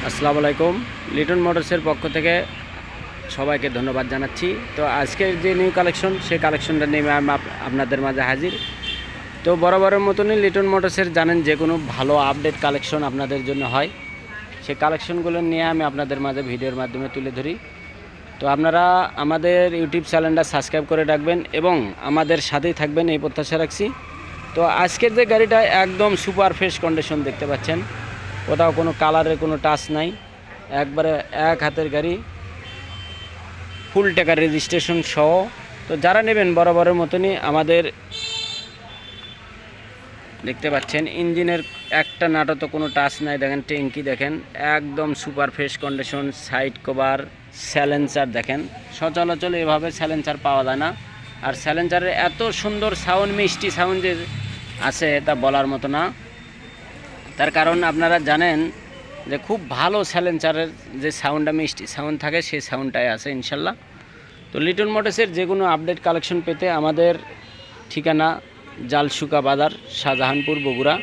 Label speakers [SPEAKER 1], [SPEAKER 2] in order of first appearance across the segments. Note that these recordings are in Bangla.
[SPEAKER 1] আসসালামু আলাইকুম। লিটন মোটরসের পক্ষ থেকে সবাইকে ধন্যবাদ জানাচ্ছি। তো আজকের যে নিউ কালেকশন, সেই কালেকশনটা নিয়ে আমি আপনাদের মাঝে হাজির। তো বরাবরের মতনই লিটন মোটরসের জানেন যে কোনো ভালো আপডেট কালেকশন আপনাদের জন্য হয়, সেই কালেকশনগুলো নিয়ে আমি আপনাদের মাঝে ভিডিওর মাধ্যমে তুলে ধরি। তো আপনারা আমাদের ইউটিউব চ্যানেলটা সাবস্ক্রাইব করে রাখবেন এবং আমাদের সাথেই থাকবেন, এই প্রত্যাশা রাখছি। তো আজকের যে গাড়িটা একদম সুপার ফ্রেশ কন্ডিশন দেখতে পাচ্ছেন, কোথাও কোনো কালারের কোনো টাচ নাই, একবারে এক হাতের গাড়ি, ফুল টাকা রেজিস্ট্রেশন সহ। তো যারা নেবেন বরাবরের মতনই আমাদের দেখতে পাচ্ছেন ইঞ্জিনের একটা নাটও তো কোনো টাচ নাই, দেখেন ট্যাঙ্কি দেখেন একদম super fresh condition, side cover, silencer দেখেন, সচরাচর এভাবে স্যালেন্সার পাওয়া যায় না। আর স্যালেন্সারের এত সুন্দর সাউন্ড, মিষ্টি সাউন্ড যে আছে তা বলার মতো না। তার কারণ আপনারা জানেন যে খুব ভালো স্যালেন্সারের যে সাউন্ডটা মিষ্টি সাউন্ড থাকে, সেই সাউন্ডটাই আছে ইনশাল্লাহ। তো লিটন মোটরসের যে কোনো আপডেট কালেকশন পেতে আমাদের ঠিকানা জালসুকা বাজার, শাহজাহানপুর, বগুড়া।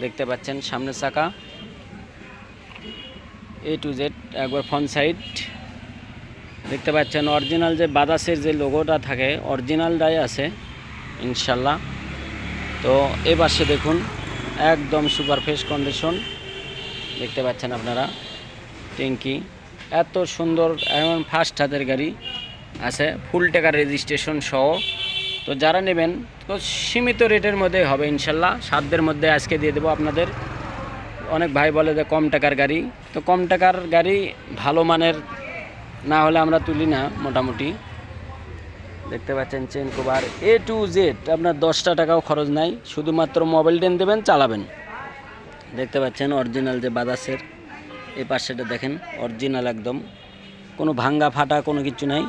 [SPEAKER 1] দেখতে পাচ্ছেন সামনের চাকা A to Z একবার ফ্রন্ট সাইড দেখতে পাচ্ছেন। অরিজিনাল যে বাজাজের যে লোগোটা থাকে অরিজিনালটাই আছে ইনশাল্লাহ। তো এ পাশে দেখুন একদম সুপার ফ্রেশ কন্ডিশন দেখতে পাচ্ছেন আপনারা, ট্যাঙ্কি এত সুন্দর, এমন ফার্স্ট হাতের গাড়ি আছে, ফুল টাকা রেজিস্ট্রেশন সহ। তো যারা নেবেন তো সীমিত রেটের মধ্যে হবে ইনশাল্লাহ, সাধ্যের মধ্যে আজকে দিয়ে দেবো আপনাদের। অনেক ভাই বলে যে কম টাকার গাড়ি, তো কম টাকার গাড়ি ভালো মানের না হলে আমরা তুলি না মোটামুটি। দেখতে পাচ্ছেন chain cover A to Z, আপনার 10টা টাকাও খরচ নাই, শুধুমাত্র মোবাইল টেন দেবেন, চালাবেন। দেখতে পাচ্ছেন অরিজিনাল যে বাজাজের এই পাশেটা দেখেন অরিজিনাল একদম, কোনো ভাঙ্গা ফাটা কোনো কিছু নাই।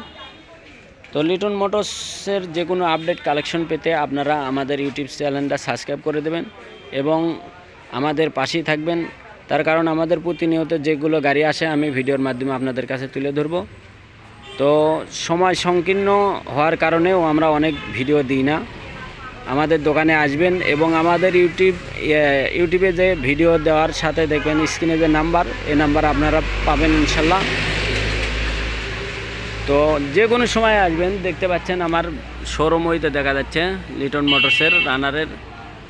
[SPEAKER 1] তো লিটন মোটরসের যে কোনো আপডেট কালেকশন পেতে আপনারা আমাদের ইউটিউব চ্যানেলটা সাবস্ক্রাইব করে দেবেন এবং আমাদের পাশেই থাকবেন। তার কারণ আমাদের প্রতিনিয়ত যেগুলো গাড়ি আসে আমি ভিডিওর মাধ্যমে আপনাদের কাছে তুলে ধরব। তো সময় সংকীর্ণ হওয়ার কারণেও আমরা অনেক ভিডিও দিই না। আমাদের দোকানে আসবেন এবং আমাদের ইউটিউবে যে ভিডিও দেওয়ার সাথে দেখবেন স্ক্রিনে যে নাম্বার, এই নাম্বার আপনারা পাবেন ইনশাল্লাহ। তো যে কোনো সময় আসবেন, দেখতে পাচ্ছেন আমার শোরুম হইতে দেখা যাচ্ছে লিটন মোটরসের রানারের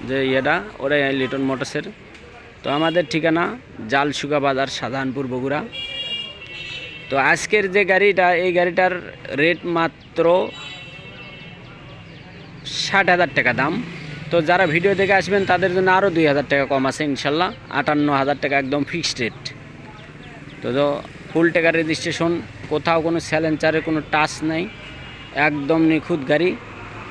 [SPEAKER 1] যে ইয়েটা, ওরাই লিটন মোটরসের। তো আমাদের ঠিকানা জালসুকা বাজার, শাহজাহানপুর, বগুড়া। তো আজকের যে গাড়িটা, এই গাড়িটার রেট মাত্র 60,000 টাকা দাম। তো যারা ভিডিও দেখে আসবেন তাদের জন্য আরও 2,000 টাকা কম আছে ইনশাল্লাহ, 58,000 টাকা একদম ফিক্সড রেট। তো ফুল টাকা রেজিস্ট্রেশন, কোথাও কোনো স্যালেন্সারের কোনো টাচ নেই, একদম নিখুঁত গাড়ি।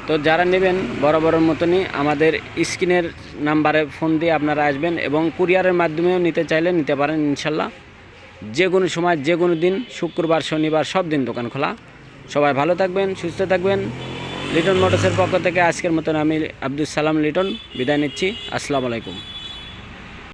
[SPEAKER 1] তো যারা নেবেন বরাবরের মতনই আমাদের স্ক্রিনের নাম্বারে ফোন দিয়ে আপনারা আসবেন এবং কুরিয়ারের মাধ্যমেও নিতে চাইলে নিতে পারেন ইনশাল্লাহ। যে কোনো সময়, যে কোনো দিন, শুক্রবার, শনিবার, সব দিন দোকান খোলা। সবাই ভালো থাকবেন, সুস্থ থাকবেন। লিটন মোটরসের পক্ষ থেকে আজকের মতন আমি আব্দুল সালাম লিটন বিদায় নিচ্ছি। আসসালামু আলাইকুম।